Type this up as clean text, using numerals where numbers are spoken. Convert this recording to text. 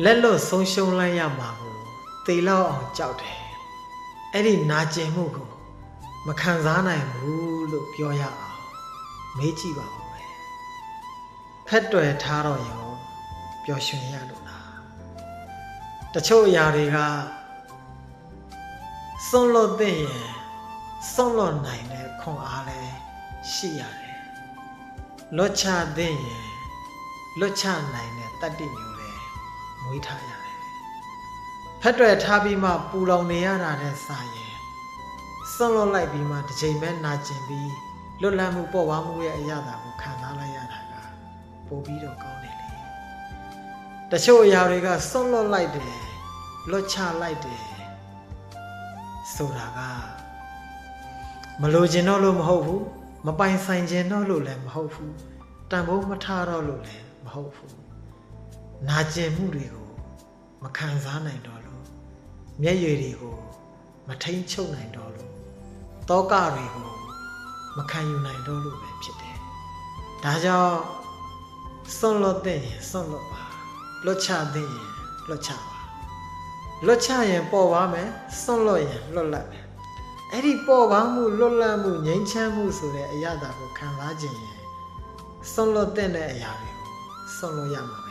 လက်လွတ်ဆုံးရှုံးလိုက်ရမှာကိုသေလောက်အောင်ကြောက်တယ်အဲ့ဒီနာကျင်မှုကိုမခံစားနိုင်ဘူးလို့ပြောရအောင်မေးကြည့်ပါဦးမယ်ဖက်တွယ်ထားတော့ရောပျော်ရွှင်ရလို့လားတချို့အရာတွေကစွန့်လွတ်တဲ့ရင်စွန့်လွတ်နိုင်တဲ့ခွန်အားလည်းရှိရတယ်လွတ်ချတဲ့ရင်လွတ်ချနိုင်တဲ့တတ္တိမျိုးလည်းမွေးထားရတယ်ဖက်တွယ်ထားပြီးမှပူလောင်နေရတာတဲ့စာရင်စွန့်လွတ်လိုက်ပြီးမှတစ်ချိန်ပဲနာကျင်ပြီးလွတ်လပ်မှုပေါ်ပါမှုရဲ့အရာကိုခံစားလိုက်ရတာကပိုပြီးတော့ကောင်းတယ်လေတချို့အရာတွေကစွန့်လွတ်လိုက်တယ်လွတ်ချလိုက်တယ်ဆိုတာကမလိုချင်တော့လို့မဟုတ်ဘူးမပိုင်ဆိုင်ခြင်းတော့လို့လည်းမဟုတ်ဘူးတန်ဖိုးမထားတော့လို့လည်းမဟုတ်ဘူးနာကျင်မှုတွေကိုမခံစားနိုင်တော့လို့မျက်ရည်တွေကိုမထိန်ချုပ်နိုင်တော့လို့တောကတွေကိုမခံယူနိုင်တော့လို့ပဲဖြစ်တယ်ဒါကြောင့်စွန့်လွတ်တဲ့ရင်စွန့်လွတ်ပါလွတ်ချတဲ့ရင်လွတ်ချပါလွတ်ချရင်ပေါ်ပါမယ်စွန့်လွတ်ရင်လွတ်လပ်မယ်အဲ့ဒီပေါ်ပါမှုလွတ်လပ်မှုငြိမ်းချမ်းမှုဆိုတဲ့အရာကိုခံစားခြင်းရင်စွန့်လွတ်တဲ့အရာတွေကိုစွန့်လွတ်ရမှာ